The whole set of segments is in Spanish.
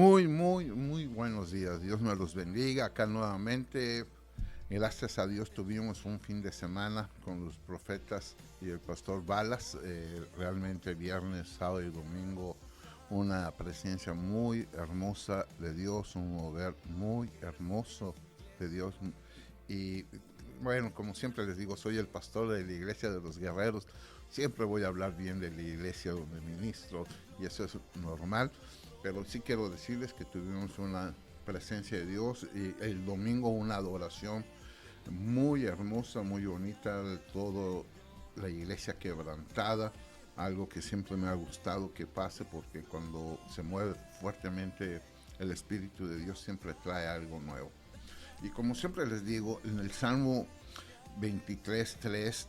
Muy buenos días. Dios me los bendiga. Acá nuevamente, gracias a Dios, tuvimos un fin de semana con los profetas y el pastor Balas. Realmente viernes, sábado y domingo, una presencia muy hermosa de Dios, un mover muy hermoso de Dios. Y bueno, como siempre les digo, soy el pastor de la iglesia de los guerreros. Siempre voy a hablar bien de la iglesia donde ministro y eso es normal, pero sí quiero decirles que tuvimos una presencia de Dios y el domingo una adoración muy hermosa, muy bonita, de todo la iglesia quebrantada, algo que siempre me ha gustado que pase porque cuando se mueve fuertemente el Espíritu de Dios siempre trae algo nuevo. Y como siempre les digo, en el Salmo 23:3,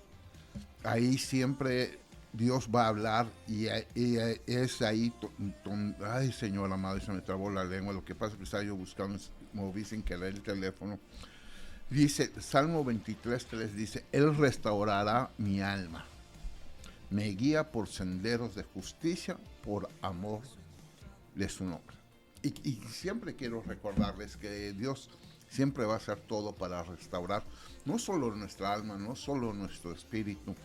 ahí siempre Dios va a hablar y es ahí, ay Señor amado, se me trabó la lengua, lo que pasa es que estaba yo buscando, moví sin querer el teléfono. Dice, Salmo 23:3 dice, Él restaurará mi alma, me guía por senderos de justicia, por amor de su nombre. Y siempre quiero recordarles que Dios siempre va a hacer todo para restaurar no solo nuestra alma, no solo nuestro espíritu,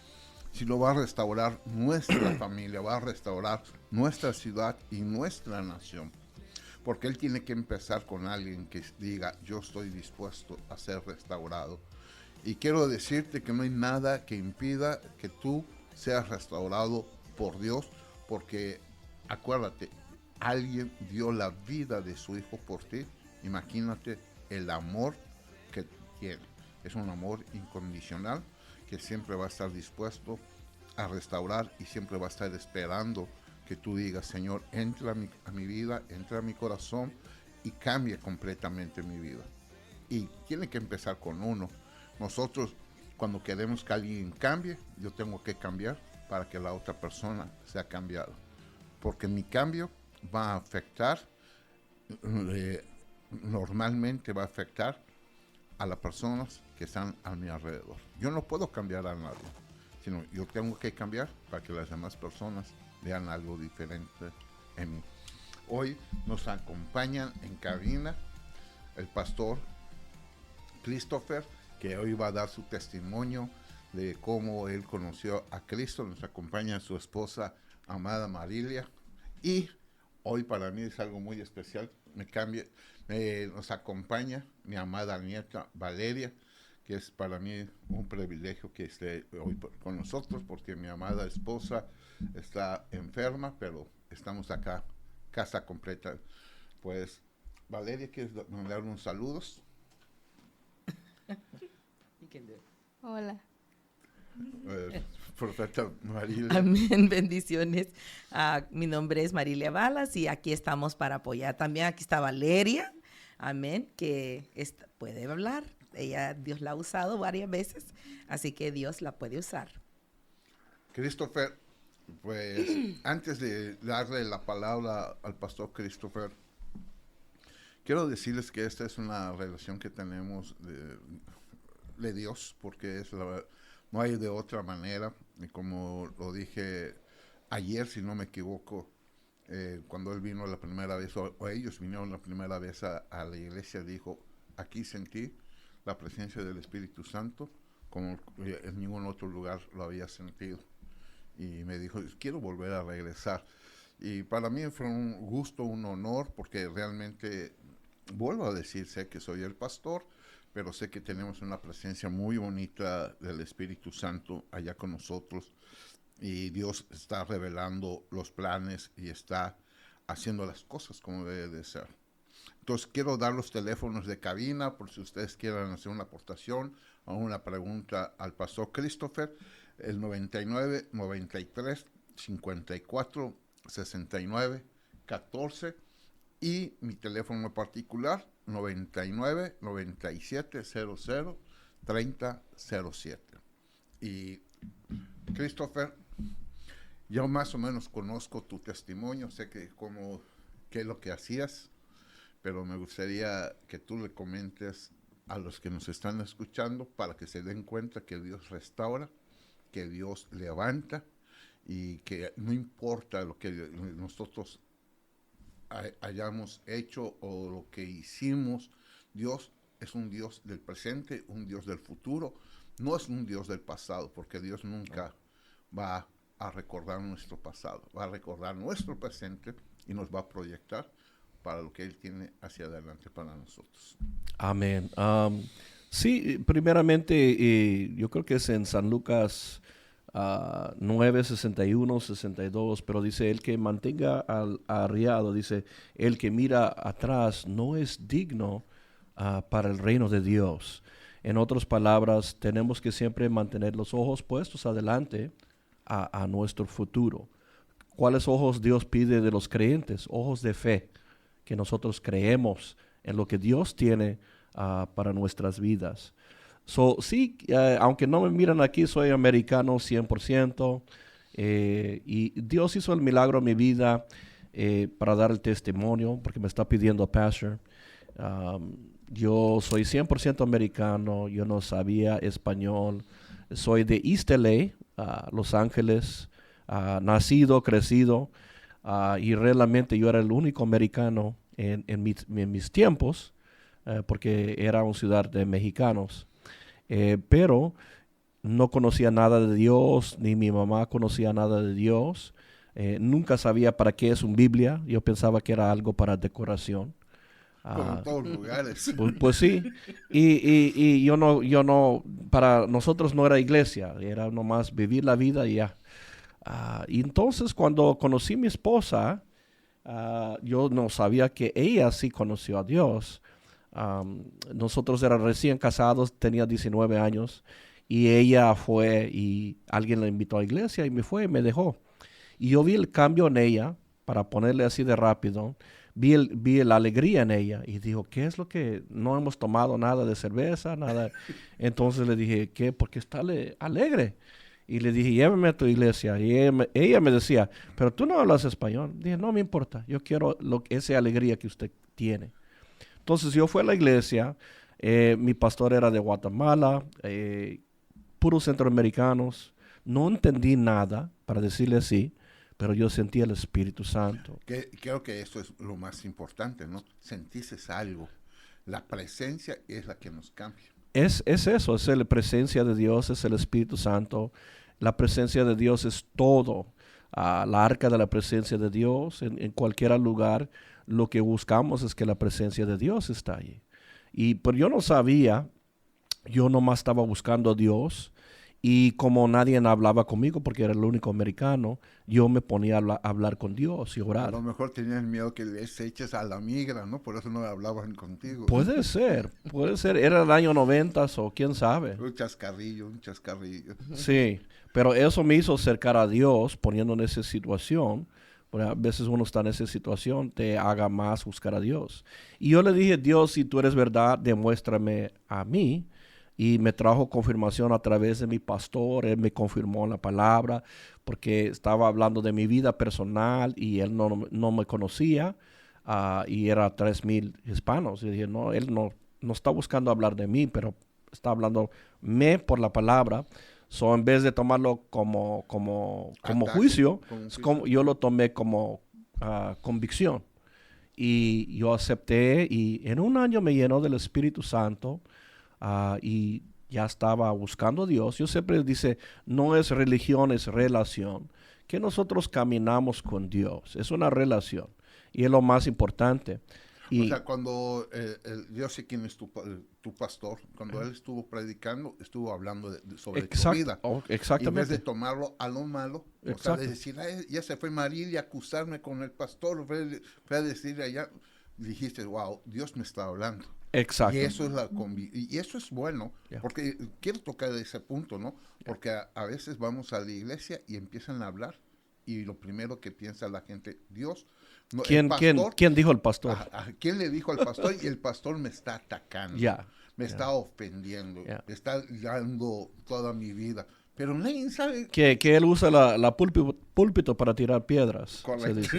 sino va a restaurar nuestra familia, va a restaurar nuestra ciudad y nuestra nación. Porque Él tiene que empezar con alguien que diga, yo estoy dispuesto a ser restaurado. Y quiero decirte que no hay nada que impida que tú seas restaurado por Dios, porque acuérdate, alguien dio la vida de su hijo por ti. Imagínate el amor que tiene. Es un amor incondicional que siempre va a estar dispuesto a restaurar y siempre va a estar esperando que tú digas, Señor, entra a mi vida, entra a mi corazón y cambie completamente mi vida. Y tiene que empezar con uno. Nosotros, cuando queremos que alguien cambie, yo tengo que cambiar para que la otra persona sea cambiada. Porque mi cambio va a afectar, eh, normalmente va a afectar a las personas que están a mi alrededor. Yo no puedo cambiar a nadie, sino yo tengo que cambiar para que las demás personas vean algo diferente en mí. Hoy nos acompañan en cabina el pastor Christopher, que hoy va a dar su testimonio de cómo él conoció a Cristo. Nos acompaña su esposa amada Marilia. Y hoy para mí es algo muy especial. Nos acompaña mi amada nieta Valeria, que es para mí un privilegio que esté hoy con nosotros, porque mi amada esposa está enferma, pero estamos acá, casa completa. Pues, Valeria, ¿quieres mandar unos saludos? Hola. Profeta Marilia. Amén, bendiciones. Mi nombre es Marilia Balas y aquí estamos para apoyar. También aquí está Valeria, amén, que puede hablar. Ella, Dios la ha usado varias veces, así que Dios la puede usar. Christopher, pues antes de darle la palabra al pastor Christopher, quiero decirles que esta es una relación que tenemos de Dios, porque no hay de otra manera. Y como lo dije ayer, si no me equivoco, cuando él vino la primera vez, o ellos vinieron la primera vez a la iglesia, dijo, aquí sentí la presencia del Espíritu Santo como en ningún otro lugar lo había sentido. Y me dijo, quiero volver a regresar. Y para mí fue un gusto, un honor, porque realmente, vuelvo a decir, sé que soy el pastor, pero sé que tenemos una presencia muy bonita del Espíritu Santo allá con nosotros y Dios está revelando los planes y está haciendo las cosas como debe de ser. Entonces quiero dar los teléfonos de cabina por si ustedes quieran hacer una aportación o una pregunta al pastor Christopher, el 99 93 54 69 14 y mi teléfono particular 99 97 00 30 07. Y Christopher, yo más o menos conozco tu testimonio, sé que qué es lo que hacías, pero me gustaría que tú le comentes a los que nos están escuchando para que se den cuenta que Dios restaura, que Dios levanta y que no importa lo que nosotros hayamos hecho o lo que hicimos. Dios es un Dios del presente, un Dios del futuro, no es un Dios del pasado, porque Dios nunca va a recordar nuestro pasado, va a recordar nuestro presente y nos va a proyectar para lo que Él tiene hacia adelante para nosotros. Amén. Sí, primeramente, yo creo que es en San Lucas 9, 61, 62, pero dice, el que mantenga arriado, dice, el que mira atrás no es digno para el reino de Dios. En otras palabras, tenemos que siempre mantener los ojos puestos adelante a nuestro futuro. ¿Cuáles ojos Dios pide de los creyentes? Ojos de fe, que nosotros creemos en lo que Dios tiene para nuestras vidas. Sí, aunque no me miran aquí, soy americano 100%, y Dios hizo el milagro en mi vida para dar el testimonio, porque me está pidiendo Pastor. Yo soy 100% americano, yo no sabía español, soy de East LA, Los Ángeles, nacido, crecido, y realmente yo era el único americano en mis tiempos, porque era una ciudad de mexicanos, pero no conocía nada de Dios, ni mi mamá conocía nada de Dios, nunca sabía para qué es una Biblia, yo pensaba que era algo para decoración. En todos lugares. Pues sí, y yo no, para nosotros no era iglesia, era nomás vivir la vida y ya. Y entonces cuando conocí a mi esposa, yo no sabía que ella sí conoció a Dios. Nosotros éramos recién casados, tenía 19 años, y ella fue y alguien la invitó a la iglesia y me fue y me dejó. Y yo vi el cambio en ella, para ponerle así de rápido, vi la alegría en ella y dijo, ¿qué es lo que no hemos tomado nada de cerveza, nada? Entonces le dije, ¿qué? Porque está alegre. Y le dije, llévame a tu iglesia. Y ella me decía, pero tú no hablas español. Dije, no me importa, yo quiero esa alegría que usted tiene. Entonces yo fui a la iglesia, mi pastor era de Guatemala, puros centroamericanos, no entendí nada, para decirle así, pero yo sentí el Espíritu Santo. Creo que eso es lo más importante, ¿no? Sentiste algo. La presencia es la que nos cambia. Es eso, es la presencia de Dios, es el Espíritu Santo. La presencia de Dios es todo. La arca de la presencia de Dios, en cualquier lugar, lo que buscamos es que la presencia de Dios está allí. Pero yo no sabía, yo nomás estaba buscando a Dios. Y como nadie hablaba conmigo porque era el único americano, yo me ponía a hablar con Dios y orar. A lo mejor tenían miedo que les eches a la migra, ¿no? Por eso no hablaban contigo. Puede ser. Era el año 90 o quién sabe. Un chascarrillo. Sí, pero eso me hizo acercar a Dios poniendo en esa situación. Porque a veces uno está en esa situación, te haga más buscar a Dios. Y yo le dije, Dios, si tú eres verdad, demuéstrame a mí. Y me trajo confirmación a través de mi pastor, él me confirmó la palabra, porque estaba hablando de mi vida personal y él no me conocía, y era 3,000 hispanos. Y dije, no, él no está buscando hablar de mí, pero está hablando por la palabra. En vez de tomarlo como juicio, yo lo tomé como convicción. Y yo acepté, y en un año me llenó del Espíritu Santo. Y ya estaba buscando a Dios. Yo siempre dice, no es religión, es relación. Que nosotros caminamos con Dios. Es una relación. Y es lo más importante. O sea, cuando yo sé quién es tu pastor, cuando él estuvo predicando, estuvo hablando sobre tu vida. Exactamente. Y en vez de tomarlo a lo malo, o sea, de decir, ya se fue María y acusarme con el pastor, fue a decirle allá, dijiste, wow, Dios me está hablando. Exacto. Y eso es y eso es bueno, porque quiero tocar ese punto, ¿no? Porque a veces vamos a la iglesia y empiezan a hablar y lo primero que piensa la gente, Dios, no, ¿Quién dijo el pastor? ¿Quién le dijo al pastor? Y el pastor me está atacando, me está ofendiendo, me está dando toda mi vida. Pero nadie sabe que él usa la púlpito para tirar piedras. Correcto.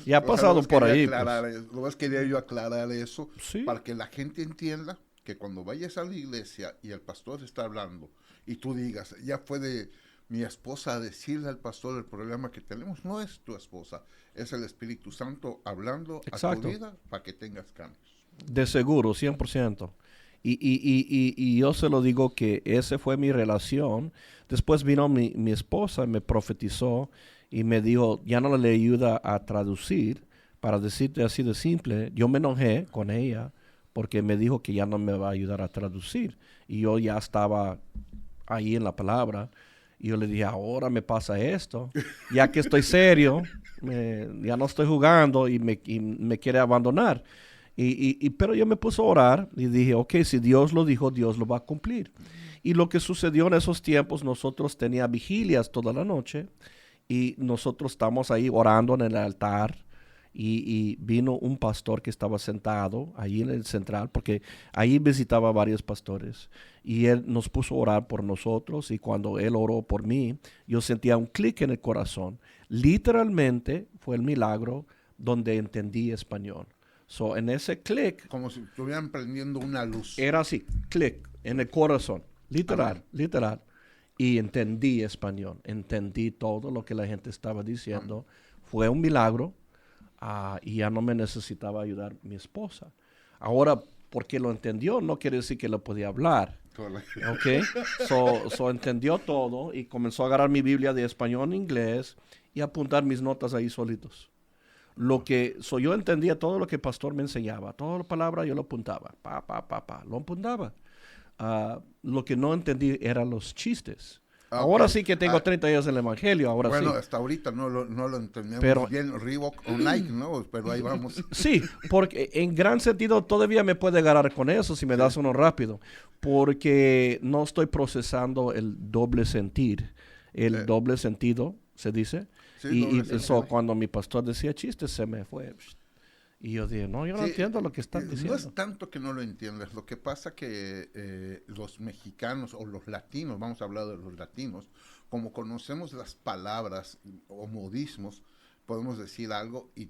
Ya ha pasado por ahí. Lo más quería yo aclarar eso, ¿sí? Para que la gente entienda que cuando vayas a la iglesia y el pastor está hablando y tú digas, ya fue mi esposa a decirle al pastor el problema que tenemos. No es tu esposa, es el Espíritu Santo hablando a Exacto. tu vida para que tengas cambios. De seguro, 100%. Y yo se lo digo que esa fue mi relación. Después vino mi esposa, me profetizó y me dijo, ya no le ayuda a traducir. Para decirte así de simple, yo me enojé con ella porque me dijo que ya no me va a ayudar a traducir. Y yo ya estaba ahí en la palabra. Y yo le dije, ahora me pasa esto. Ya que estoy serio, ya no estoy jugando y me quiere abandonar. Pero yo me puse a orar y dije, ok, si Dios lo dijo, Dios lo va a cumplir. Y lo que sucedió en esos tiempos, nosotros teníamos vigilias toda la noche y nosotros estamos ahí orando en el altar. Y vino un pastor que estaba sentado ahí en el central, porque ahí visitaba varios pastores, y él nos puso a orar por nosotros, y cuando él oró por mí, yo sentía un clic en el corazón. Literalmente fue el milagro donde entendí español. So, en ese clic, Como si estuvieran prendiendo una luz. era así, clic en el corazón, literal, Amén. literal. Y entendí español, entendí todo lo que la gente estaba diciendo. Fue un milagro. Y ya no me necesitaba ayudar mi esposa. Ahora, porque lo entendió, no quiere decir que lo podía hablar. ¿Ok? So entendió todo y comenzó a agarrar mi Biblia de español a inglés y apuntar mis notas ahí solitos. Yo entendía todo lo que el pastor me enseñaba. Toda la palabra yo lo apuntaba. Lo apuntaba. Lo que no entendí eran los chistes. Ahora sí que tengo 30 años en el Evangelio, ahora sí. Bueno, hasta ahorita no lo entendemos Pero, bien, Reebok o Nike, ¿no? Pero ahí vamos. Sí, porque en gran sentido todavía me puede agarrar con eso si me das uno rápido, porque no estoy procesando el doble sentir. El doble sentido, se dice. Sí, y doble eso, sentido. cuando mi pastor decía chistes, se me fue. Y yo dije, no, yo no entiendo lo que están diciendo. No es tanto que no lo entiendes, lo que pasa que los mexicanos o los latinos, vamos a hablar de los latinos, como conocemos las palabras o modismos, podemos decir algo y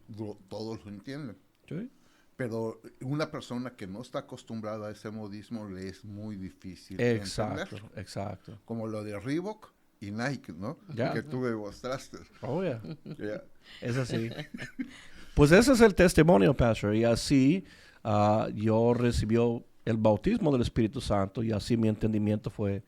todos lo entienden. ¿Sí? Pero una persona que no está acostumbrada a ese modismo le es muy difícil Exacto, entenderlo. exacto. Como lo de Reebok y Nike, ¿no? Ya. Que tú me mostraste. Oh, yeah. Yeah. Es así. Pues ese es el testimonio, Pastor. Y así yo recibió el bautismo del Espíritu Santo y así mi entendimiento fue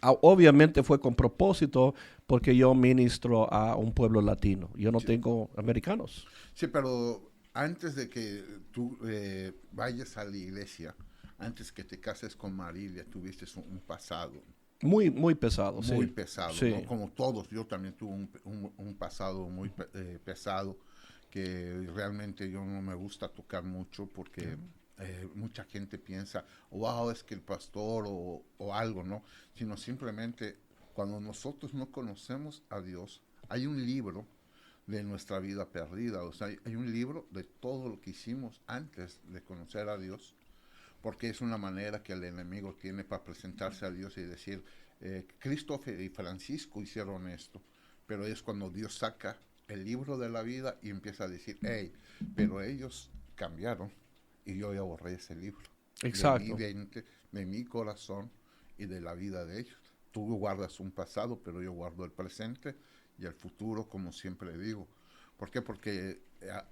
obviamente fue con propósito porque yo ministro a un pueblo latino. Yo no tengo americanos. Sí, pero antes de que tú vayas a la iglesia, antes que te cases con Marilia, tuviste un pasado. Muy, muy pesado, Muy sí. pesado, Sí. ¿no? Como todos, yo también tuve un pasado muy pesado que realmente yo no me gusta tocar mucho porque mucha gente piensa, wow, es que el pastor o algo, ¿no? Sino simplemente cuando nosotros no conocemos a Dios, hay un libro de nuestra vida perdida, o sea, hay un libro de todo lo que hicimos antes de conocer a Dios, porque es una manera que el enemigo tiene para presentarse a Dios y decir, Christopher y Francisco hicieron esto, pero es cuando Dios saca el libro de la vida y empieza a decir, hey, pero ellos cambiaron y yo ya borré ese libro. Exacto. De mi mente, de mi corazón y de la vida de ellos. Tú guardas un pasado, pero yo guardo el presente y el futuro, como siempre digo. ¿Por qué? Porque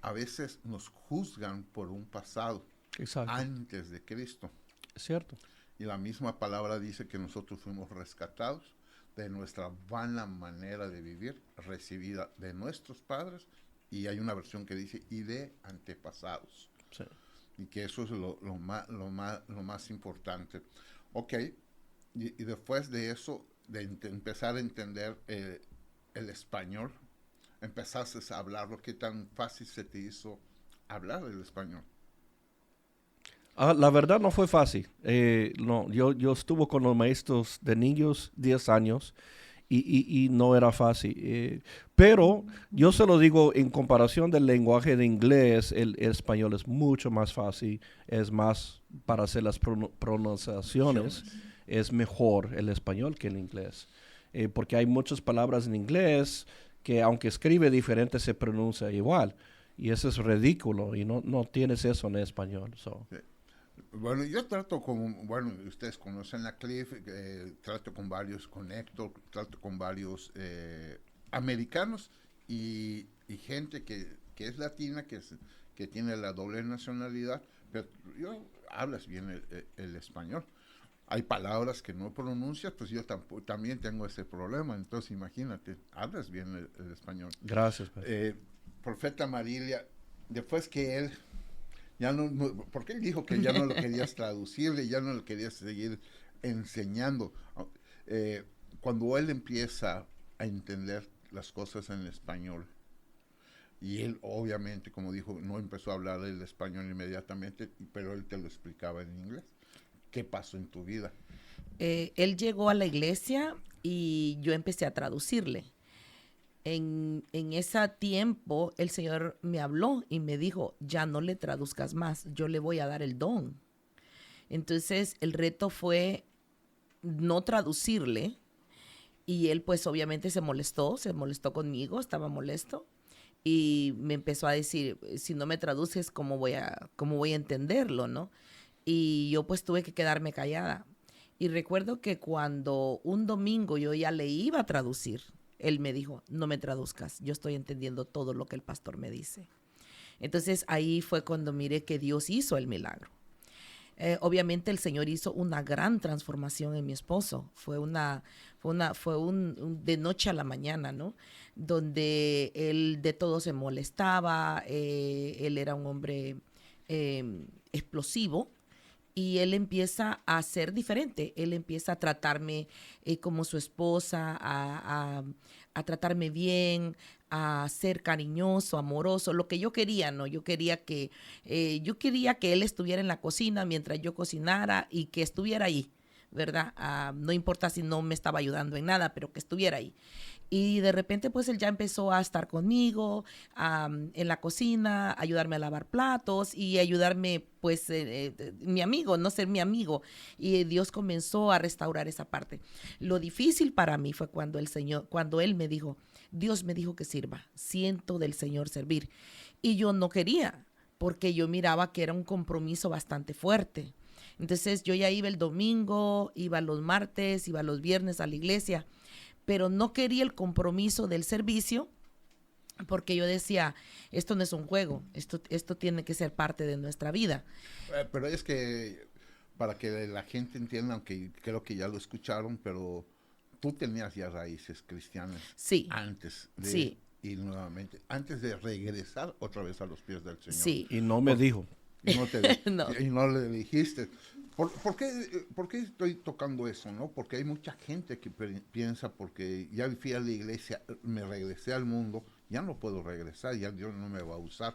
a veces nos juzgan por un pasado. Exacto. Antes de Cristo. Es cierto. Y la misma palabra dice que nosotros fuimos rescatados de nuestra vana manera de vivir, recibida de nuestros padres, y hay una versión que dice, y de antepasados. Sí. Y que eso es lo más importante. Ok, y después de eso, de empezar a entender el español, empezaste a hablarlo, ¿qué tan fácil se te hizo hablar el español? La verdad no fue fácil. No, yo estuve con los maestros de niños 10 años y no era fácil. Pero yo se lo digo, en comparación del lenguaje de inglés, el español es mucho más fácil, es más para hacer las pronunciaciones, es mejor el español que el inglés. Porque hay muchas palabras en inglés que aunque escribe diferente se pronuncia igual. Y eso es ridículo y no tienes eso en español. So. Sí. Bueno, yo trato con, bueno, ustedes conocen a Cliff, trato con varios, con Héctor, trato con varios americanos y gente que es latina, que tiene la doble nacionalidad, pero hablas bien el español. Hay palabras que no pronuncias, pues yo también tengo ese problema, entonces imagínate, hablas bien el español. Gracias, padre. Profeta Marilia, después que él ya porque él dijo que ya no lo querías traducirle, ya no lo querías seguir enseñando. Cuando él empieza a entender las cosas en español, y él obviamente, como dijo, no empezó a hablar el español inmediatamente, pero él te lo explicaba en inglés. ¿Qué pasó en tu vida? Él llegó a la iglesia y yo empecé a traducirle. En ese tiempo el Señor me habló y me dijo, ya no le traduzcas más, yo le voy a dar el don. Entonces el reto fue no traducirle y él pues obviamente se molestó conmigo, estaba molesto y me empezó a decir, si no me traduces, ¿cómo voy a entenderlo, no? Y yo pues tuve que quedarme callada. Y recuerdo que cuando un domingo yo ya le iba a traducir, él me dijo, no me traduzcas, yo estoy entendiendo todo lo que el pastor me dice. Entonces ahí fue cuando miré que Dios hizo el milagro. Obviamente el Señor hizo una gran transformación en mi esposo. Fue de noche a la mañana, ¿no? Donde él de todo se molestaba, él era un hombre explosivo. Y él empieza a ser diferente, él empieza a tratarme como su esposa, a tratarme bien, a ser cariñoso, amoroso, lo que yo quería, ¿no? Yo quería que él estuviera en la cocina mientras yo cocinara y que estuviera ahí, ¿verdad? No importa si no me estaba ayudando en nada, pero que estuviera ahí. Y de repente, pues, él ya empezó a estar conmigo en la cocina, ayudarme a lavar platos y ayudarme, pues, mi amigo, no ser mi amigo. Y Dios comenzó a restaurar esa parte. Lo difícil para mí fue cuando él me dijo, Dios me dijo que sirva, siento del Señor servir. Y yo no quería, porque yo miraba que era un compromiso bastante fuerte. Entonces, yo ya iba el domingo, iba los martes, iba los viernes a la iglesia, pero no quería el compromiso del servicio porque yo decía, esto no es un juego, esto tiene que ser parte de nuestra vida. Pero es que, para que la gente entienda, aunque creo que ya lo escucharon, pero tú tenías ya raíces cristianas. Sí. Antes de Sí. ir nuevamente, antes de regresar otra vez a los pies del Señor. Sí. Y no me dijo. Y No. y no le dijiste. ¿Por qué estoy tocando eso, no? Porque hay mucha gente que piensa, porque ya fui a la iglesia, me regresé al mundo, ya no puedo regresar, ya Dios no me va a usar.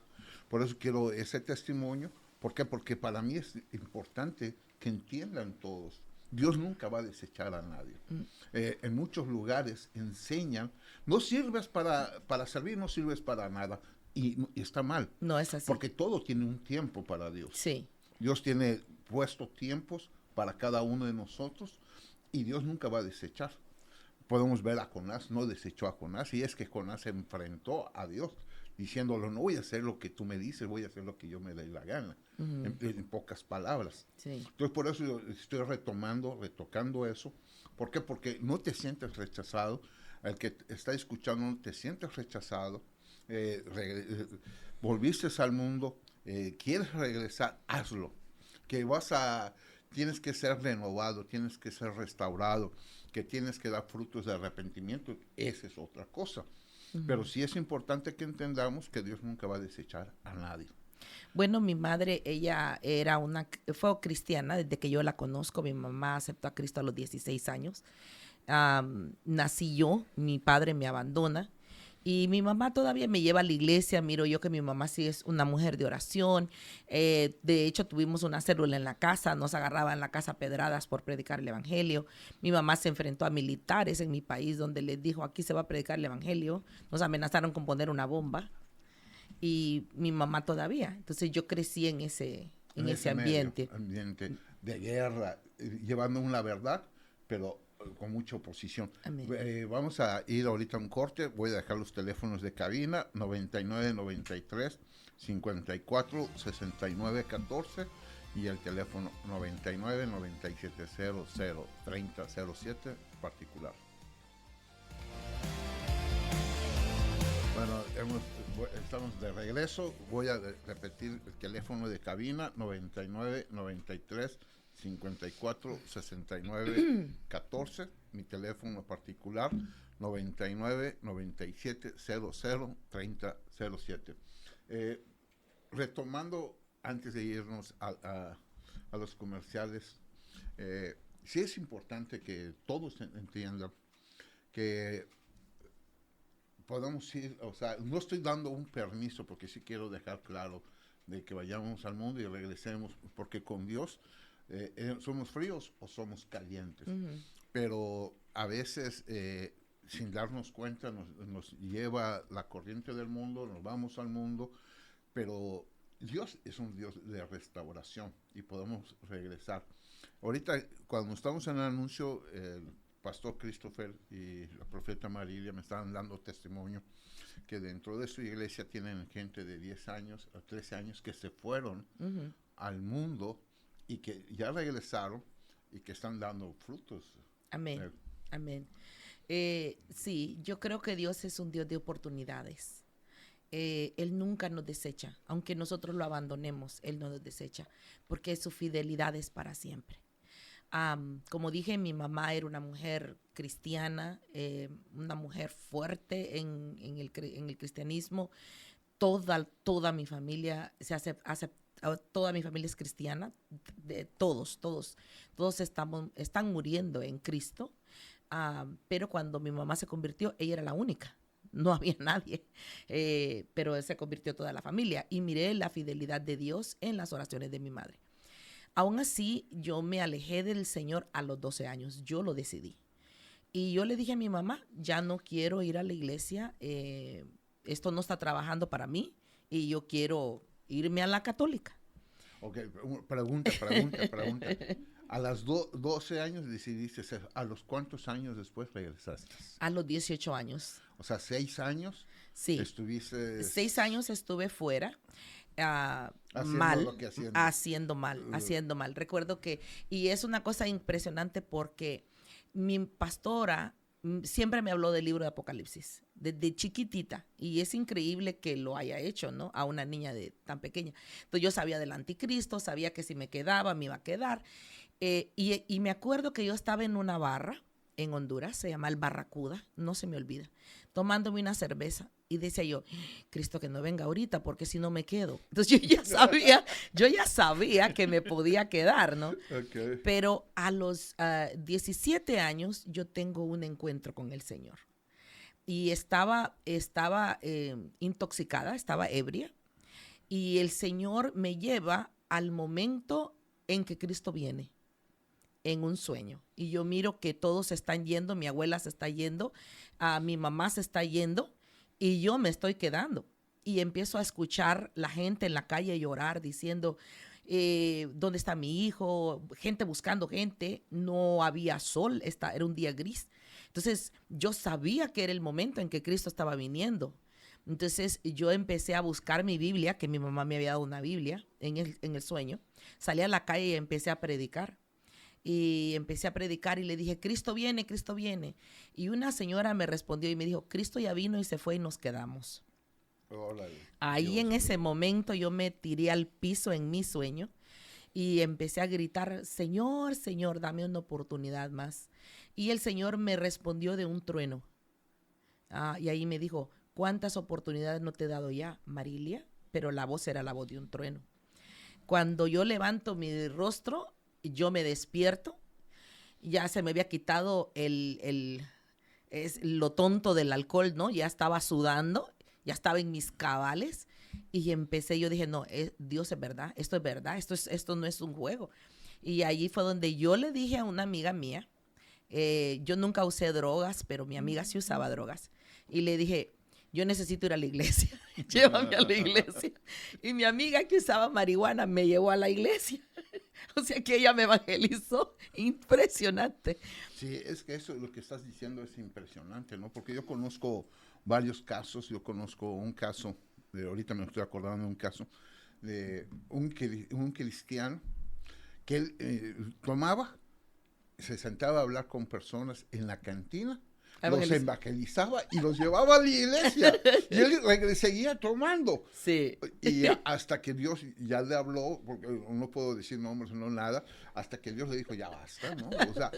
Por eso quiero ese testimonio. ¿Por qué? Porque para mí es importante que entiendan todos. Dios nunca va a desechar a nadie. En muchos lugares enseñan, no sirves para servir, no sirves para nada. Y está mal. No es así. Porque todo tiene un tiempo para Dios. Sí. Dios tiene puestos tiempos para cada uno de nosotros y Dios nunca va a desechar. Podemos ver a Jonás, no desechó a Jonás, y es que Jonás se enfrentó a Dios diciéndole, no voy a hacer lo que tú me dices, voy a hacer lo que yo me dé la gana, en pocas palabras. Sí. Entonces por eso yo estoy retocando eso. ¿Por qué? Porque no te sientes rechazado, el que está escuchando no te sientes rechazado, volviste al mundo, quieres regresar, hazlo. Que tienes que ser renovado, tienes que ser restaurado, que tienes que dar frutos de arrepentimiento, esa es otra cosa. Pero sí es importante que entendamos que Dios nunca va a desechar a nadie. Bueno, mi madre, ella fue cristiana desde que yo la conozco. Mi mamá aceptó a Cristo a los 16 años. Nací yo, mi padre me abandona. Y mi mamá todavía me lleva a la iglesia, miro yo que mi mamá sí es una mujer de oración. De hecho, tuvimos una célula en la casa, nos agarraban en la casa a pedradas por predicar el evangelio. Mi mamá se enfrentó a militares en mi país donde les dijo, aquí se va a predicar el evangelio. Nos amenazaron con poner una bomba. Y mi mamá todavía. Entonces yo crecí en ese ambiente. Ambiente de guerra, llevando una verdad, pero con mucha oposición. Vamos a ir ahorita a un corte. Voy a dejar los teléfonos de cabina 9993 54 69 14 y el teléfono 99-9700-3007 particular. Bueno, estamos de regreso. Voy a repetir el teléfono de cabina: 99-93-54-69-14. Mi teléfono particular: 99-9700-3007. Retomando, antes de irnos a los comerciales, sí es importante que todos entiendan que podemos ir, o sea, no estoy dando un permiso, porque sí quiero dejar claro de que vayamos al mundo y regresemos, porque con Dios somos fríos o somos calientes. Pero a veces, sin darnos cuenta, nos lleva la corriente del mundo, nos vamos al mundo, pero Dios es un Dios de restauración y podemos regresar. Ahorita, cuando estamos en el anuncio, Pastor Christopher y la profeta Marilia me estaban dando testimonio que dentro de su iglesia tienen gente de 10 años o 13 años que se fueron al mundo y que ya regresaron y que están dando frutos. Amén, amén. Sí, yo creo que Dios es un Dios de oportunidades. Él nunca nos desecha, aunque nosotros lo abandonemos, Él no nos desecha, porque su fidelidad es para siempre. Como dije, mi mamá era una mujer cristiana, una mujer fuerte en el cristianismo. Toda mi familia toda mi familia es cristiana. Todos están muriendo en Cristo. Pero cuando mi mamá se convirtió, ella era la única. No había nadie, pero se convirtió toda la familia. Y miré la fidelidad de Dios en las oraciones de mi madre. Aún así, yo me alejé del Señor a los 12 años. Yo lo decidí. Y yo le dije a mi mamá, ya no quiero ir a la iglesia. Esto no está trabajando para mí y yo quiero irme a la católica. Ok, pregunta. A los 12 años decidiste, ¿a los cuántos años después regresaste? A los 18 años. O sea, 6 años. Sí. Estuviste... 6 años estuve fuera. Haciendo mal. Recuerdo que, y es una cosa impresionante porque mi pastora siempre me habló del libro de Apocalipsis, desde chiquitita, y es increíble que lo haya hecho, ¿no? A una niña tan pequeña. Entonces yo sabía del anticristo, sabía que si me quedaba, me iba a quedar, y me acuerdo que yo estaba en una barra en Honduras, se llama el Barracuda, no se me olvida, tomándome una cerveza. Y decía yo, Cristo, que no venga ahorita, porque si no me quedo. Entonces yo ya sabía que me podía quedar, ¿no? Okay. Pero a los 17 años yo tengo un encuentro con el Señor. Y estaba intoxicada, estaba ebria. Y el Señor me lleva al momento en que Cristo viene, en un sueño. Y yo miro que todos se están yendo, mi abuela se está yendo, mi mamá se está yendo. Y yo me estoy quedando y empiezo a escuchar la gente en la calle llorar diciendo, ¿dónde está mi hijo? Gente buscando gente, no había sol, era un día gris. Entonces yo sabía que era el momento en que Cristo estaba viniendo. Entonces yo empecé a buscar mi Biblia, que mi mamá me había dado una Biblia en el sueño. Salí a la calle y empecé a predicar. Y empecé a predicar y le dije, Cristo viene, Cristo viene. Y una señora me respondió y me dijo, Cristo ya vino y se fue y nos quedamos. Órale, ahí Dios en ese momento yo me tiré al piso en mi sueño y empecé a gritar, Señor, Señor, dame una oportunidad más. Y el Señor me respondió de un trueno. Y ahí me dijo, ¿cuántas oportunidades no te he dado ya, Marilia? Pero la voz era la voz de un trueno. Cuando yo levanto mi rostro, yo me despierto, ya se me había quitado lo tonto del alcohol, ¿no? Ya estaba sudando, ya estaba en mis cabales y yo dije, no, Dios es verdad, esto no es un juego. Y allí fue donde yo le dije a una amiga mía, yo nunca usé drogas, pero mi amiga sí usaba drogas, y le dije, yo necesito ir a la iglesia, llévame a la iglesia. Y mi amiga que usaba marihuana me llevó a la iglesia. O sea que ella me evangelizó. Impresionante. Sí, es que eso, lo que estás diciendo es impresionante, ¿no? Porque yo conozco varios casos. Yo conozco un caso, ahorita me estoy acordando de un caso, de un cristiano que él tomaba, se sentaba a hablar con personas en la cantina, los evangelizaba y los llevaba a la iglesia. Y él seguía tomando. Sí. Y hasta que Dios ya le habló, porque no puedo decir nombres, no nada, hasta que Dios le dijo, ya basta, ¿no? O sea,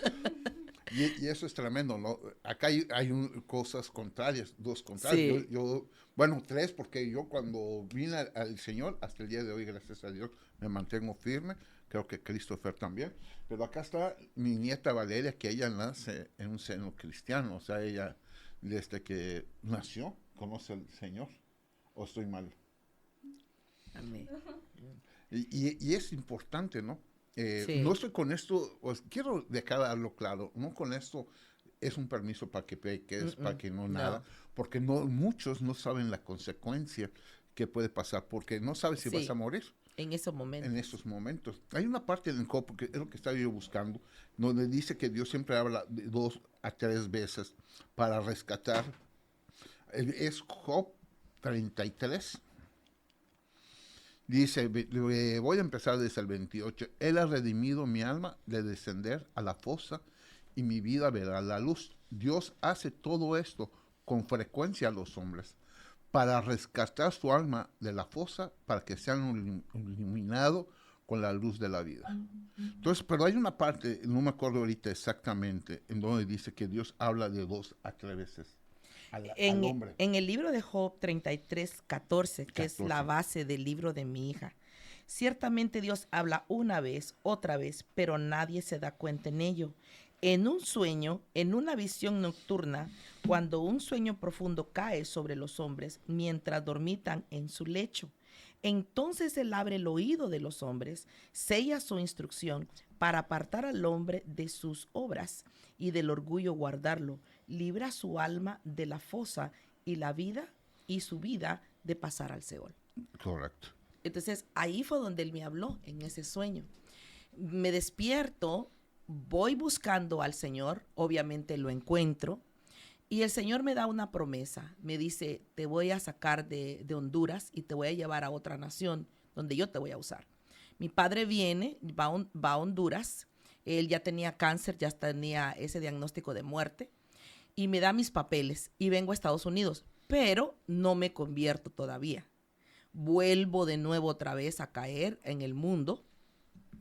y eso es tremendo, ¿no? Acá hay cosas contrarias, dos contrarias. Sí. Bueno, tres, porque yo cuando vine al Señor, hasta el día de hoy, gracias a Dios, me mantengo firme. Creo que Christopher también. Pero acá está mi nieta Valeria, que ella nace en un seno cristiano. O sea, ella desde que nació conoce al Señor. ¿O estoy mal? Amén. Y es importante, ¿no? Sí. No estoy con esto, quiero dejarlo claro, no con esto es un permiso para que peques, para que no nada, porque muchos no saben la consecuencia que puede pasar, porque no sabes si vas a morir. En esos momentos. En esos momentos. Hay una parte en Job, que es lo que estaba yo buscando, donde dice que Dios siempre habla de 2 a 3 veces para rescatar. Es Job 33. Dice, voy a empezar desde el 28. Él ha redimido mi alma de descender a la fosa y mi vida verá la luz. Dios hace todo esto con frecuencia a los hombres para rescatar su alma de la fosa, para que sean iluminados con la luz de la vida. Entonces, pero hay una parte, no me acuerdo ahorita exactamente, en donde dice que Dios habla de 2 a 3 veces al hombre. En el libro de Job 33:14, que es la base del libro de mi hija, ciertamente Dios habla una vez, otra vez, pero nadie se da cuenta en ello. En un sueño, en una visión nocturna, cuando un sueño profundo cae sobre los hombres mientras dormitan en su lecho. Entonces él abre el oído de los hombres, sella su instrucción para apartar al hombre de sus obras y del orgullo guardarlo. Libra su alma de la fosa y la vida y su vida de pasar al Seol. Correcto. Entonces ahí fue donde él me habló en ese sueño. Me despierto. Voy buscando al Señor, obviamente lo encuentro, y el Señor me da una promesa. Me dice, te voy a sacar de Honduras y te voy a llevar a otra nación donde yo te voy a usar. Mi padre viene, va a Honduras, él ya tenía cáncer, ya tenía ese diagnóstico de muerte, y me da mis papeles y vengo a Estados Unidos, pero no me convierto todavía. Vuelvo de nuevo otra vez a caer en el mundo.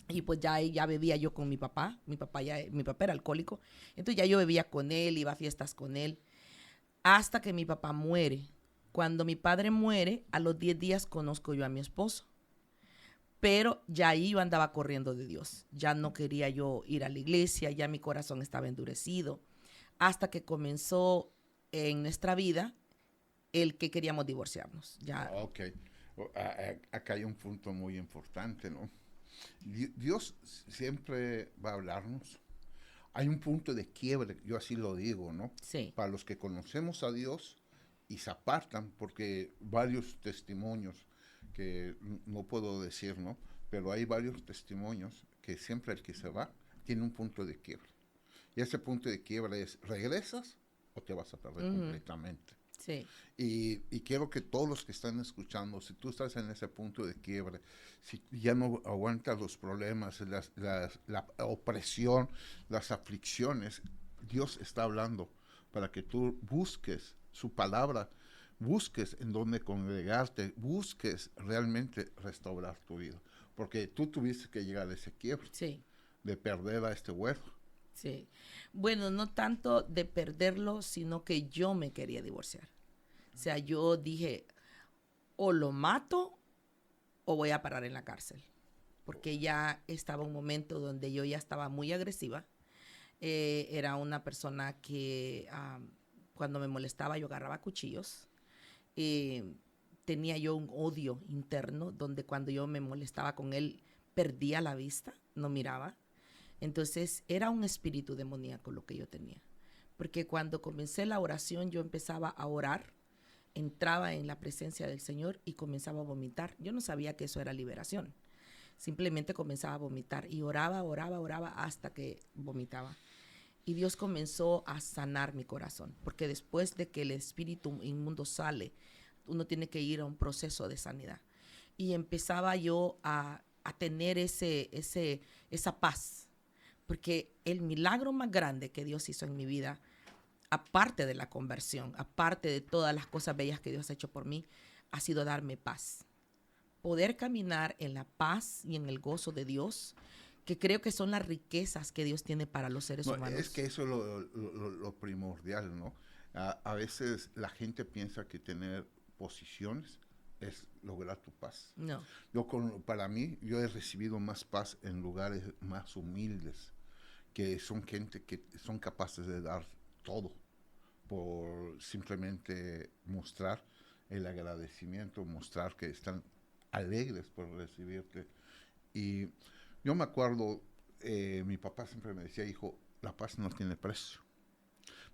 Y pues ya bebía yo con mi papá era alcohólico, entonces ya yo bebía con él, iba a fiestas con él, hasta que mi papá muere. Cuando mi padre muere, a los 10 días conozco yo a mi esposo, pero ya ahí yo andaba corriendo de Dios, ya no quería yo ir a la iglesia, ya mi corazón estaba endurecido, hasta que comenzó en nuestra vida el que queríamos divorciarnos. Ya. Ok, acá hay un punto muy importante, ¿no? Dios siempre va a hablarnos. Hay un punto de quiebre, yo así lo digo, ¿no? Sí. Para los que conocemos a Dios y se apartan, porque varios testimonios que no puedo decir, ¿no? Pero hay varios testimonios que siempre el que se va tiene un punto de quiebre. Y ese punto de quiebre es, ¿regresas o te vas a perder completamente? Sí. Y quiero que todos los que están escuchando, si tú estás en ese punto de quiebre, si ya no aguantas los problemas, la opresión, las aflicciones, Dios está hablando para que tú busques su palabra, busques en dónde congregarte, busques realmente restaurar tu vida. Porque tú tuviste que llegar a ese quiebre, Sí. de perder a este huerto. Sí. Bueno, no tanto de perderlo, sino que yo me quería divorciar. O sea, yo dije, o lo mato o voy a parar en la cárcel. Porque ya estaba un momento donde yo ya estaba muy agresiva. Era una persona que cuando me molestaba yo agarraba cuchillos. Tenía yo un odio interno donde cuando yo me molestaba con él perdía la vista, no miraba. Entonces era un espíritu demoníaco lo que yo tenía. Porque cuando comencé la oración yo empezaba a orar, entraba en la presencia del Señor y comenzaba a vomitar. Yo no sabía que eso era liberación. Simplemente comenzaba a vomitar y oraba hasta que vomitaba. Y Dios comenzó a sanar mi corazón. Porque después de que el espíritu inmundo sale, uno tiene que ir a un proceso de sanidad. Y empezaba yo a a tener esa paz. Porque el milagro más grande que Dios hizo en mi vida, aparte de la conversión, aparte de todas las cosas bellas que Dios ha hecho por mí, ha sido darme paz. Poder caminar en la paz y en el gozo de Dios, que creo que son las riquezas que Dios tiene para los seres humanos. Es que eso es lo primordial, ¿no? A veces la gente piensa que tener posiciones es lograr tu paz. No. Para mí, yo he recibido más paz en lugares más humildes, que son gente que son capaces de dar todo por simplemente mostrar el agradecimiento, mostrar que están alegres por recibirte. Y yo me acuerdo, mi papá siempre me decía, hijo, la paz no tiene precio.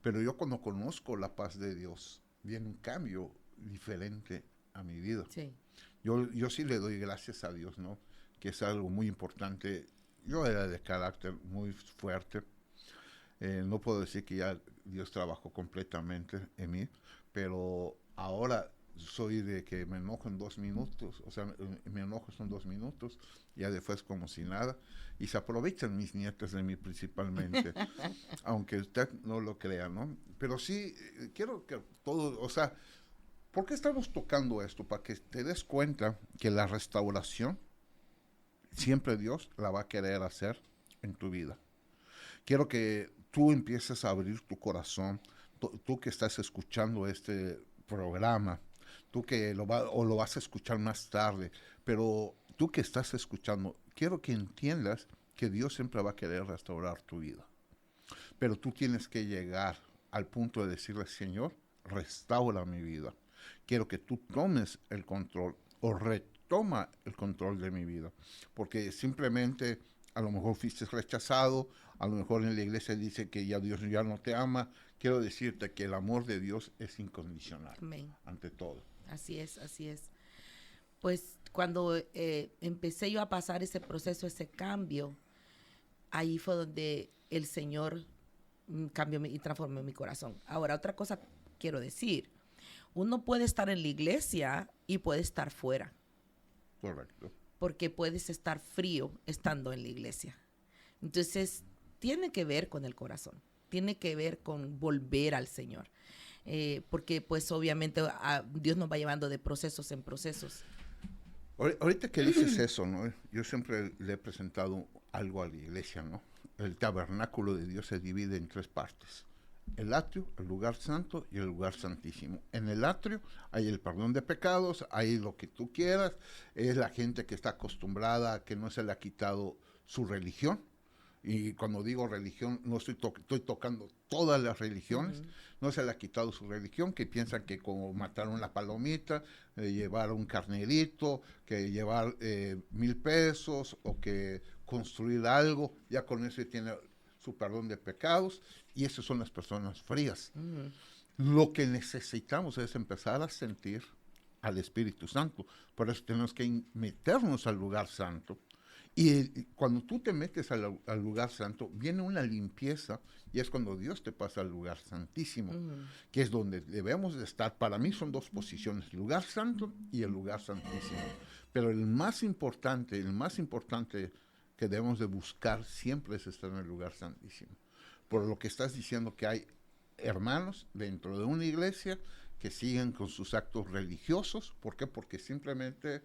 Pero yo cuando conozco la paz de Dios, viene un cambio diferente a mi vida. Sí. Yo sí le doy gracias a Dios, ¿no? Que es algo muy importante. Yo era de carácter muy fuerte. No puedo decir que ya Dios trabajó completamente en mí, pero ahora soy de que me enojo en 2 minutos, o sea, mi enojo son 2 minutos, ya después como si nada, y se aprovechan mis nietos de mí principalmente, aunque usted no lo crea, ¿no? Pero sí, quiero que todo, o sea, ¿por qué estamos tocando esto? Para que te des cuenta que la restauración, siempre Dios la va a querer hacer en tu vida. Quiero que tú empieces a abrir tu corazón, tú que estás escuchando este programa, tú que lo vas a escuchar más tarde, pero tú que estás escuchando, quiero que entiendas que Dios siempre va a querer restaurar tu vida. Pero tú tienes que llegar al punto de decirle, Señor, restaura mi vida. Quiero que tú tomes el control o retoma el control de mi vida. Porque simplemente a lo mejor fuiste rechazado, a lo mejor en la iglesia dice que ya Dios ya no te ama. Quiero decirte que el amor de Dios es incondicional. Amén. Ante todo. Así es, así es. Pues cuando empecé yo a pasar ese proceso, ese cambio, ahí fue donde el Señor cambió y transformó mi corazón. Ahora, otra cosa quiero decir. Uno puede estar en la iglesia y puede estar fuera. Correcto. Porque puedes estar frío estando en la iglesia. Entonces, tiene que ver con el corazón. Tiene que ver con volver al Señor. Porque, pues, obviamente, Dios nos va llevando de procesos en procesos. Ahorita que dices eso, ¿no? Yo siempre le he presentado algo a la iglesia, ¿no? El tabernáculo de Dios se divide en 3 partes. El atrio, el lugar santo y el lugar santísimo. En el atrio hay el perdón de pecados, hay lo que tú quieras. Es la gente que está acostumbrada a que no se le ha quitado su religión. Y cuando digo religión, no estoy tocando todas las religiones. No se le ha quitado su religión, que piensan que como matar una palomita, llevar un carnerito, que llevar 1,000 pesos o que construir algo, ya con eso tiene su perdón de pecados, y esas son las personas frías. Lo que necesitamos es empezar a sentir al Espíritu Santo. Por eso tenemos que meternos al lugar santo. Y cuando tú te metes al lugar santo, viene una limpieza, y es cuando Dios te pasa al lugar santísimo, que es donde debemos de estar. Para mí son 2 posiciones, el lugar santo y el lugar santísimo. Pero el más importante que debemos de buscar siempre es estar en el lugar santísimo. Por lo que estás diciendo, que hay hermanos dentro de una iglesia que siguen con sus actos religiosos. ¿Por qué? Porque simplemente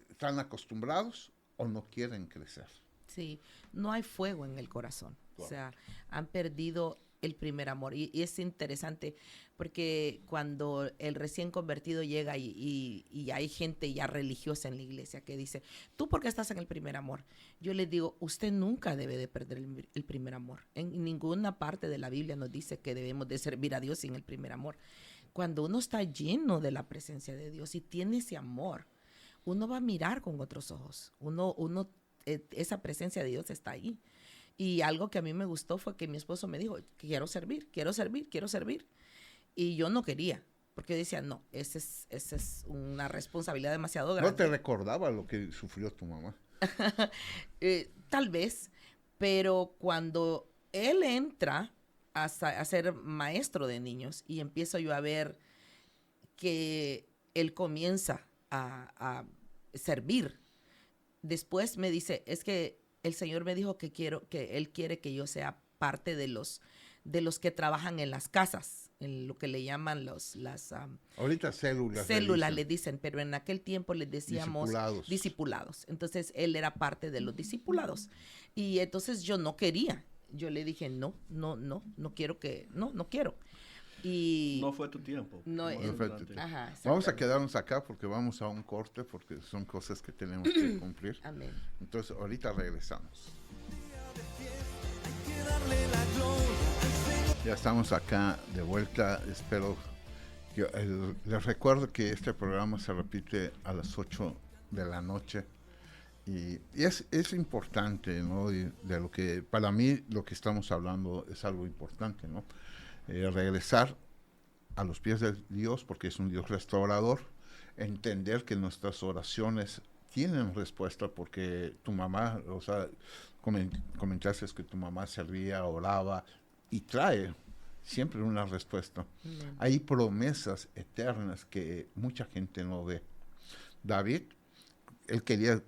están acostumbrados o no quieren crecer. Sí, no hay fuego en el corazón. Claro. O sea, han perdido el primer amor. Y es interesante porque cuando el recién convertido llega y hay gente ya religiosa en la iglesia que dice, ¿tú por qué estás en el primer amor? Yo les digo, usted nunca debe de perder el primer amor. En ninguna parte de la Biblia nos dice que debemos de servir a Dios sin el primer amor. Cuando uno está lleno de la presencia de Dios y tiene ese amor, uno va a mirar con otros ojos. Esa presencia de Dios está ahí. Y algo que a mí me gustó fue que mi esposo me dijo, quiero servir. Y yo no quería, porque yo decía, no, esa es una responsabilidad demasiado grande. ¿No te recordaba lo que sufrió tu mamá? Tal vez, pero cuando él entra a ser maestro de niños y empiezo yo a ver que él comienza a servir, después me dice, es que el Señor me dijo que Él quiere que yo sea parte de los que trabajan en las casas, en lo que le llaman Ahorita células. Células le dicen, pero en aquel tiempo les decíamos discipulados. Entonces él era parte de los discipulados. Y entonces yo no quería. Yo le dije, no quiero no quiero. Y no fue tu tiempo. Ajá, vamos a quedarnos acá porque vamos a un corte, porque son cosas que tenemos que cumplir. Amén. Entonces ahorita regresamos. Ya estamos acá de vuelta. Espero que les recuerdo que este programa se repite a las 8 de la noche. Y es importante, ¿no? Y de lo que, para mí, lo que estamos hablando es algo importante, ¿no? Regresar a los pies de Dios, porque es un Dios restaurador. Entender que nuestras oraciones tienen respuesta, porque tu mamá, o sea, comentaste que tu mamá servía, oraba y trae siempre una respuesta. Hay promesas eternas que mucha gente no ve. David, él quería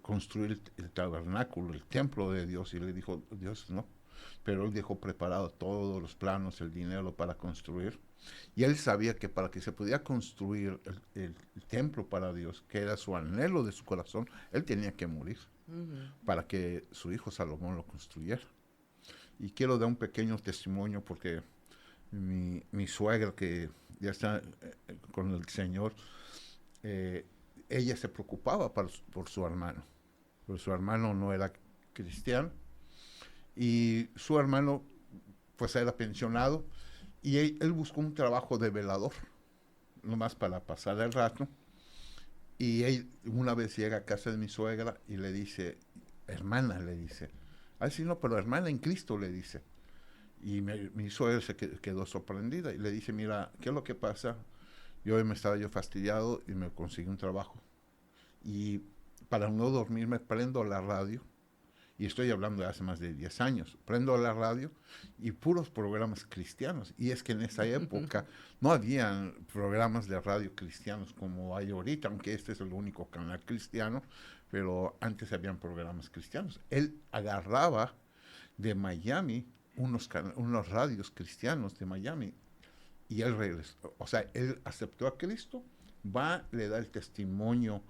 construir el tabernáculo, el templo de Dios, y le dijo, Dios no, pero él dejó preparado todos los planos, el dinero para construir, y él sabía que para que se pudiera construir el templo para Dios, que era su anhelo de su corazón, él tenía que morir para que su hijo Salomón lo construyera. Y quiero dar un pequeño testimonio porque mi suegra, que ya está con el Señor, ella se preocupaba por su hermano, pero su hermano no era cristiano, y su hermano pues era pensionado, y él buscó un trabajo de velador, nomás para pasar el rato. Y él una vez llega a casa de mi suegra y le dice, hermana, le dice, sí, no, pero hermana en Cristo, le dice. Y mi suegra se quedó sorprendida y le dice, mira, ¿qué es lo que pasa? Me estaba fastidiado y me conseguí un trabajo. Y para no dormirme prendo la radio, y estoy hablando de hace más de 10 años, prendo la radio y puros programas cristianos. Y es que en esa época no había programas de radio cristianos como hay ahorita, aunque este es el único canal cristiano, pero antes habían programas cristianos. Él agarraba de Miami unos radios cristianos de Miami, y él regresó, o sea, él aceptó a Cristo, le da el testimonio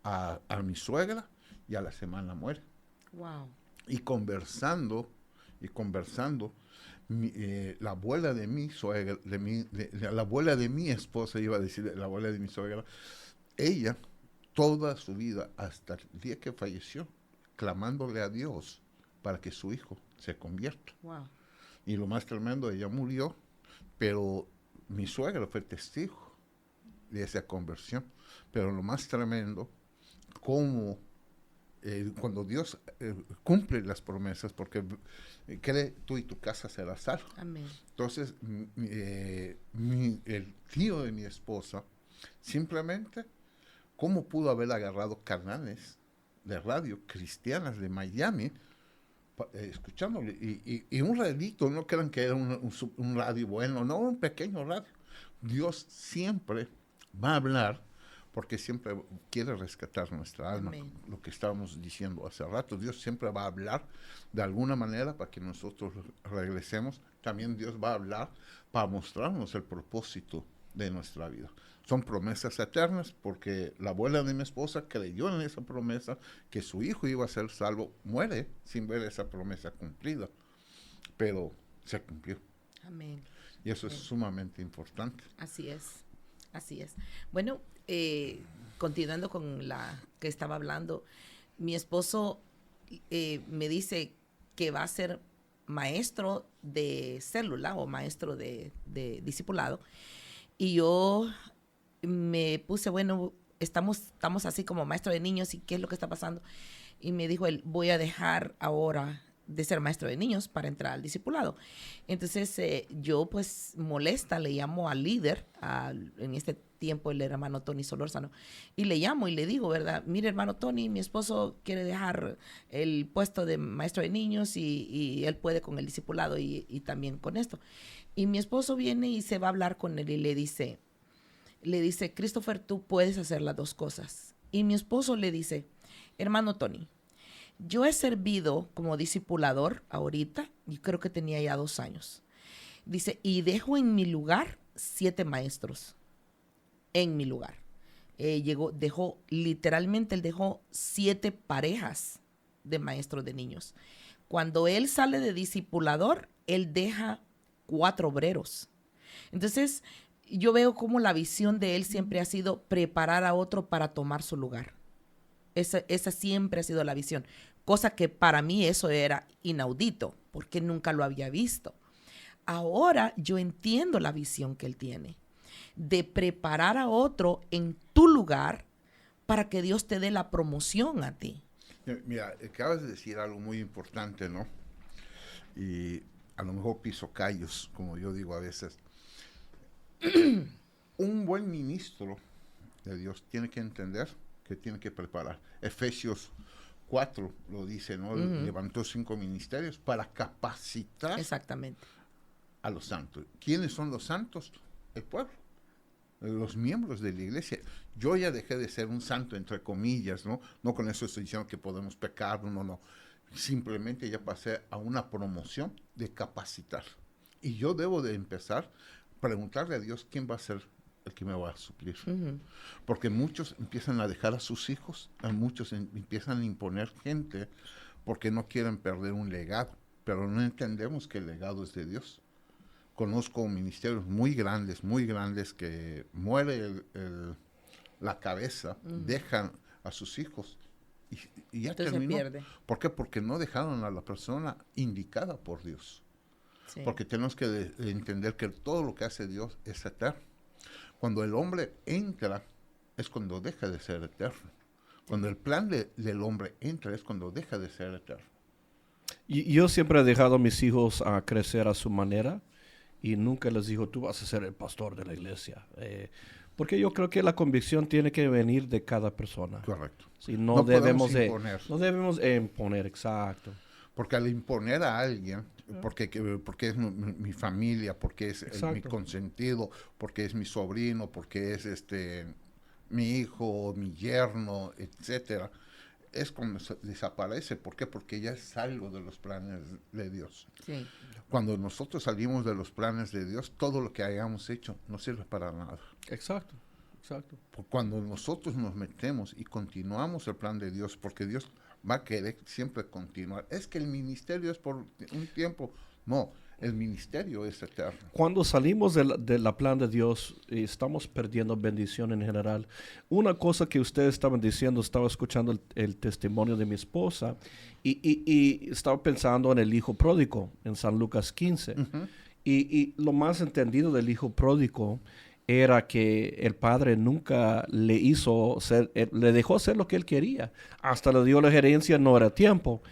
a mi suegra, y a la semana muere. Wow. Y conversando, la abuela de mi suegra, la abuela de mi esposa, iba a decir, la abuela de mi suegra, ella, toda su vida, hasta el día que falleció, clamándole a Dios para que su hijo se convierta. Wow. Y lo más tremendo, ella murió, pero mi suegra fue testigo de esa conversión. Pero lo más tremendo, cómo cuando Dios cumple las promesas, porque cree tú y tu casa será salvo. Amén. Entonces, el tío de mi esposa, simplemente, ¿cómo pudo haber agarrado canales de radio cristianas de Miami, escuchándole? Y un radito, no crean que era un radio bueno, no, un pequeño radio. Dios siempre va a hablar, porque siempre quiere rescatar nuestra alma. Amén. Lo que estábamos diciendo hace rato, Dios siempre va a hablar de alguna manera para que nosotros regresemos. También Dios va a hablar para mostrarnos el propósito de nuestra vida. Son promesas eternas, porque la abuela de mi esposa creyó en esa promesa, que su hijo iba a ser salvo, muere sin ver esa promesa cumplida, pero se cumplió. Amén. Y eso es sumamente importante. Así es. Así es. Bueno, continuando con la que estaba hablando, mi esposo me dice que va a ser maestro de célula o maestro de discipulado, y yo me puse, bueno, estamos así como maestro de niños, y ¿qué es lo que está pasando? Y me dijo él, voy a dejar ahora de ser maestro de niños para entrar al discipulado. Entonces yo pues molesta le llamo al líder, en este tiempo el hermano Tony Solórzano, y le llamo y le digo, ¿verdad? Mire, hermano Tony, mi esposo quiere dejar el puesto de maestro de niños y él puede con el discipulado y también con esto. Y mi esposo viene y se va a hablar con él y le dice, Christopher, tú puedes hacer las dos cosas. Y mi esposo le dice, Hermano Tony, yo he servido como discipulador ahorita, y creo que tenía ya 2 años. Dice, y dejo en mi lugar 7 maestros. En mi lugar. Literalmente él dejó 7 parejas de maestros de niños. Cuando él sale de discipulador, él deja 4 obreros. Entonces, yo veo como la visión de él siempre ha sido preparar a otro para tomar su lugar. Esa siempre ha sido la visión. Cosa que para mí eso era inaudito, porque nunca lo había visto. Ahora yo entiendo la visión que él tiene, de preparar a otro en tu lugar para que Dios te dé la promoción a ti. Mira, acabas de decir algo muy importante, ¿no? Y a lo mejor piso callos, como yo digo a veces. Un buen ministro de Dios tiene que entender que tiene que preparar. Efesios 4 lo dice, ¿no? Levantó 5 ministerios para capacitar Exactamente a los santos. ¿Quiénes son los santos? El pueblo, los miembros de la iglesia. Yo ya dejé de ser un santo, entre comillas, ¿no? No con eso estoy diciendo que podemos pecar, no. Simplemente ya pasé a una promoción de capacitar. Y yo debo de empezar a preguntarle a Dios quién va a ser el que me va a suplir. Porque muchos empiezan a dejar a sus hijos, muchos empiezan a imponer gente porque no quieren perder un legado, pero no entendemos que el legado es de Dios. Conozco ministerios muy grandes que muere la cabeza, dejan a sus hijos y ya entonces terminó. se pierde. ¿Por qué? Porque no dejaron a la persona indicada por Dios. Sí. Porque tenemos que entender que todo lo que hace Dios es eterno. Cuando el hombre entra, es cuando deja de ser eterno. Cuando el plan del hombre entra, es cuando deja de ser eterno. Y yo siempre he dejado a mis hijos a crecer a su manera y nunca les digo, tú vas a ser el pastor de la iglesia. Porque yo creo que la convicción tiene que venir de cada persona. Correcto. Sí, no debemos imponer. No debemos imponer, exacto. Porque al imponer a alguien, porque es mi familia, porque es mi consentido, porque es mi sobrino, porque es mi hijo, mi yerno, etcétera, es cuando desaparece. ¿Por qué? Porque ya salgo de los planes de Dios. Sí. Cuando nosotros salimos de los planes de Dios, todo lo que hayamos hecho no sirve para nada. Exacto. Cuando nosotros nos metemos y continuamos el plan de Dios, porque Dios va a querer siempre continuar. Es que el ministerio es por un tiempo. No, el ministerio es eterno. Cuando salimos de la plan de Dios, estamos perdiendo bendición en general. Una cosa que ustedes estaban diciendo, estaba escuchando el testimonio de mi esposa y estaba pensando en el hijo pródigo, en San Lucas 15. Y lo más entendido del hijo pródigo era que el padre nunca le le dejó hacer lo que él quería. Hasta le dio la gerencia, no era tiempo.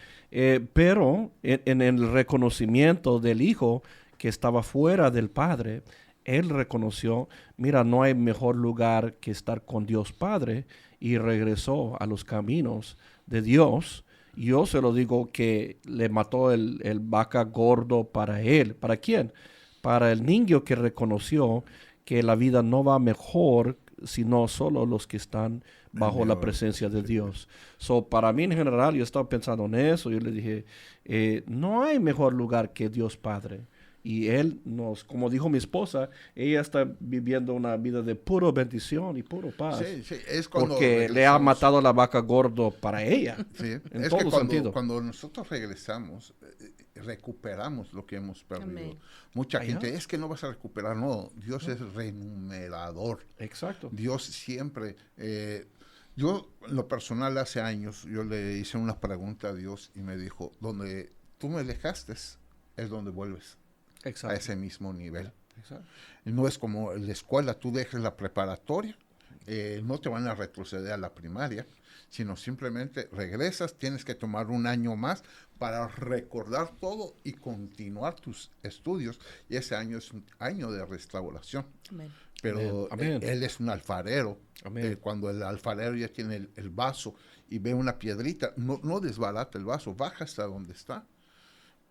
Pero en el reconocimiento del hijo que estaba fuera del padre, él reconoció, mira, no hay mejor lugar que estar con Dios Padre, y regresó a los caminos de Dios. Yo se lo digo que le mató el vaca gordo para él. ¿Para quién? Para el niño que reconoció que la vida no va mejor sino solo los que están bajo la presencia de Dios. So, para mí en general, yo estaba pensando en eso. Yo le dije, no hay mejor lugar que Dios Padre. Y Él como dijo mi esposa, ella está viviendo una vida de pura bendición y puro paz. Sí, es cuando porque le ha matado la vaca gordo para ella. Sí, en es todo que sentido. Cuando nosotros regresamos, recuperamos lo que hemos perdido. Amén. Mucha gente, es que no vas a recuperar. No, Dios es renumerador. Exacto. Dios siempre... yo, en lo personal, hace años, yo le hice una pregunta a Dios y me dijo, donde tú me dejaste es donde vuelves. Exacto. A ese mismo nivel. Exacto. No es como en la escuela, tú dejes la preparatoria, no te van a retroceder a la primaria, sino simplemente regresas, tienes que tomar un año más para recordar todo y continuar tus estudios, y ese año es un año de restauración. Amén. Pero Amén. Él es un alfarero. Cuando el alfarero ya tiene el vaso y ve una piedrita, no desbarata el vaso, baja hasta donde está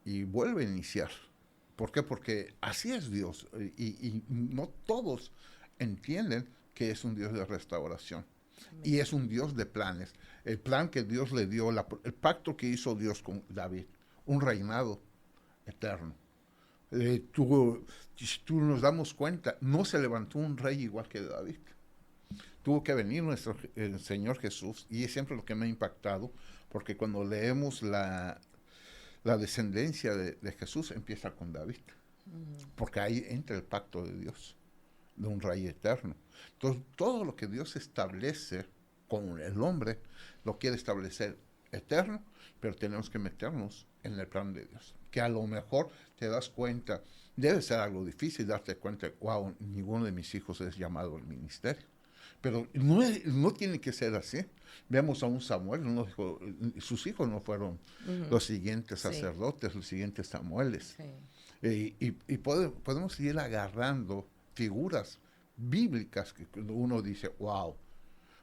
y vuelve a iniciar. ¿Por qué? Porque así es Dios, y no todos entienden que es un Dios de restauración. Y es un Dios de planes. El plan que Dios le dio, el pacto que hizo Dios con David, un reinado eterno. Si tú nos damos cuenta, no se levantó un rey igual que David. Tuvo que venir el Señor Jesús, y es siempre lo que me ha impactado, porque cuando leemos la descendencia de Jesús, empieza con David, porque ahí entra el pacto de Dios, de un rey eterno. Entonces, todo lo que Dios establece con el hombre, lo quiere establecer eterno, pero tenemos que meternos en el plan de Dios. Que a lo mejor te das cuenta, debe ser algo difícil darte cuenta, wow, ninguno de mis hijos es llamado al ministerio. Pero no tiene que ser así. Vemos a un Samuel, sus hijos no fueron los siguientes sacerdotes, los siguientes Samueles. Y podemos ir agarrando figuras bíblicas que uno dice, wow.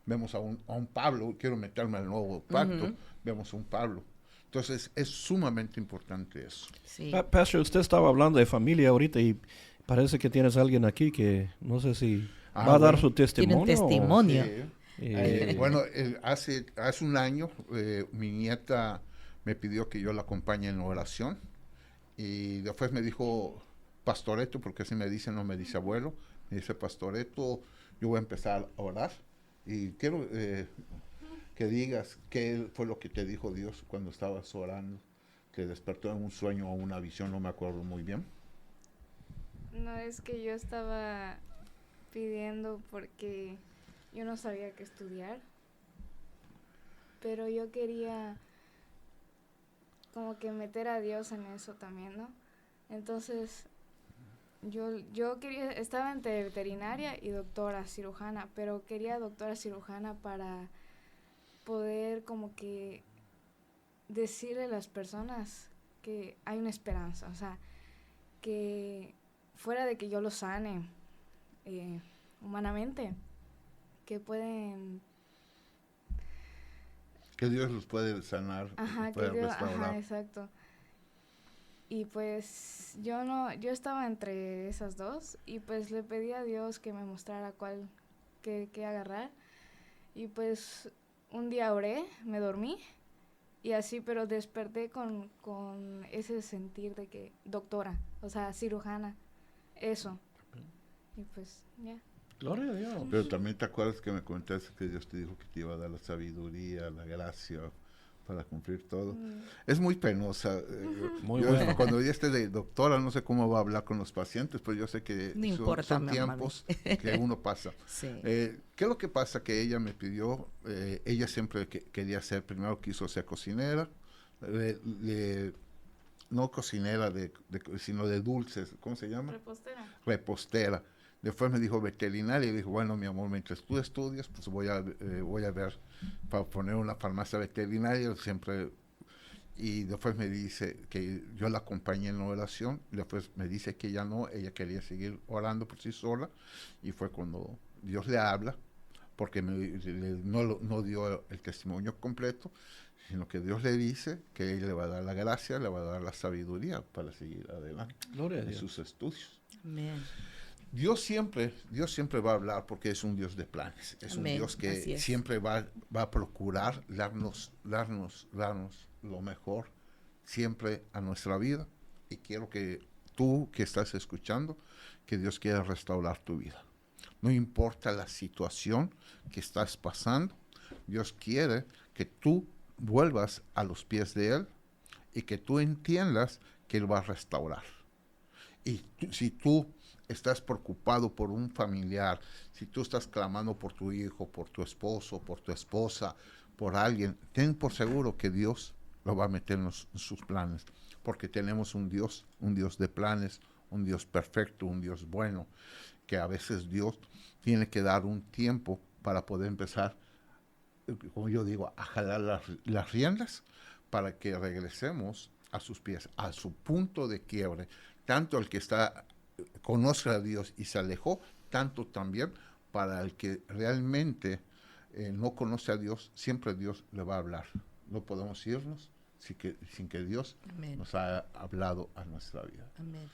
Vemos a un Pablo, quiero meterme al nuevo pacto, vemos a un Pablo. Entonces, es sumamente importante eso. Sí. Pastor, usted estaba hablando de familia ahorita y parece que tienes a alguien aquí que no sé si va a dar su testimonio. Tiene un testimonio. Sí. Bueno, hace un año mi nieta me pidió que yo la acompañe en oración, y después me dijo Pastoreto, porque así me dice, no me dice abuelo, me dice Pastoreto, yo voy a empezar a orar, y quiero que digas qué fue lo que te dijo Dios cuando estabas orando, te despertó en un sueño o una visión, no me acuerdo muy bien. No, es que yo estaba pidiendo porque yo no sabía qué estudiar, pero yo quería como que meter a Dios en eso también, ¿no? Entonces yo quería, estaba entre veterinaria y doctora cirujana, pero quería doctora cirujana para poder como que decirle a las personas que hay una esperanza, o sea, que fuera de que yo los sane humanamente, que pueden... Que Dios los puede sanar, Ajá, puede que Dios, restaurar. ajá, exacto. Y pues yo estaba entre esas dos, y pues le pedí a Dios que me mostrara qué agarrar. Y pues un día oré, me dormí, y así, pero desperté con ese sentir de que doctora, o sea, cirujana, eso. Y pues, ya. Gloria a Dios. Pero también te acuerdas que me comentaste que Dios te dijo que te iba a dar la sabiduría, la gracia para cumplir todo. Es muy penosa. Muy yo, bueno. Cuando ella esté de doctora, no sé cómo va a hablar con los pacientes, pero yo sé que No importa, son mi tiempos que uno pasa. Sí. ¿Qué es lo que pasa? Que ella me pidió, ella siempre quería ser, primero quiso ser cocinera, no cocinera, sino de dulces, ¿cómo se llama? Repostera. Después me dijo veterinaria, y dijo, bueno, mi amor, mientras tú estudias, pues voy a ver, para poner una farmacia veterinaria, siempre. Y después me dice que yo la acompañé en la oración, y después me dice que ella no, ella quería seguir orando por sí sola, y fue cuando Dios le habla, porque no dio el testimonio completo, sino que Dios le dice que Él le va a dar la gracia, le va a dar la sabiduría para seguir adelante Gloria a en Dios. sus estudios. Amén. Dios siempre va a hablar, porque es un Dios de planes. Es Amén. un Dios que Así es. siempre va a procurar darnos lo mejor siempre a nuestra vida. Y quiero que tú que estás escuchando, que Dios quiera restaurar tu vida. No importa la situación que estás pasando, Dios quiere que tú vuelvas a los pies de Él y que tú entiendas que Él va a restaurar. Y si tú estás preocupado por un familiar, si tú estás clamando por tu hijo, por tu esposo, por tu esposa, por alguien, ten por seguro que Dios lo va a meter en sus planes, porque tenemos un Dios de planes, un Dios perfecto, un Dios bueno, que a veces Dios tiene que dar un tiempo para poder empezar, como yo digo, a jalar las riendas para que regresemos a sus pies, a su punto de quiebre, tanto el que conoce a Dios y se alejó, tanto también para el que realmente no conoce a Dios, siempre Dios le va a hablar. No podemos irnos sin que Dios Amén. nos haya hablado a nuestra vida. Amén.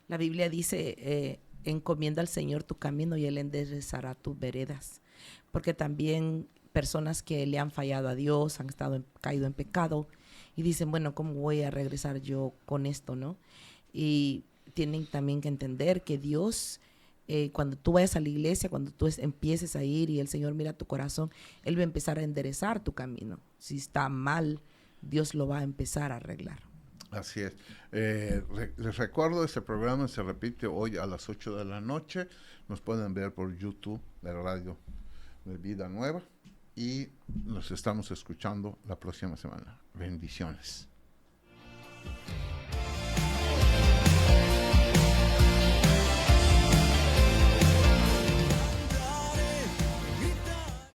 La Biblia dice, encomienda al Señor tu camino y Él enderezará tus veredas. porque también personas que le han fallado a Dios, han caído en pecado y dicen, bueno, ¿cómo voy a regresar yo con esto, no? Y tienen también que entender que Dios, cuando tú vayas a la iglesia, cuando tú empieces a ir y el Señor mira tu corazón, Él va a empezar a enderezar tu camino. Si está mal, Dios lo va a empezar a arreglar. Así es. Les recuerdo, este programa se repite hoy a las 8 de la noche. Nos pueden ver por YouTube, la radio de Vida Nueva. Y nos estamos escuchando la próxima semana. Bendiciones.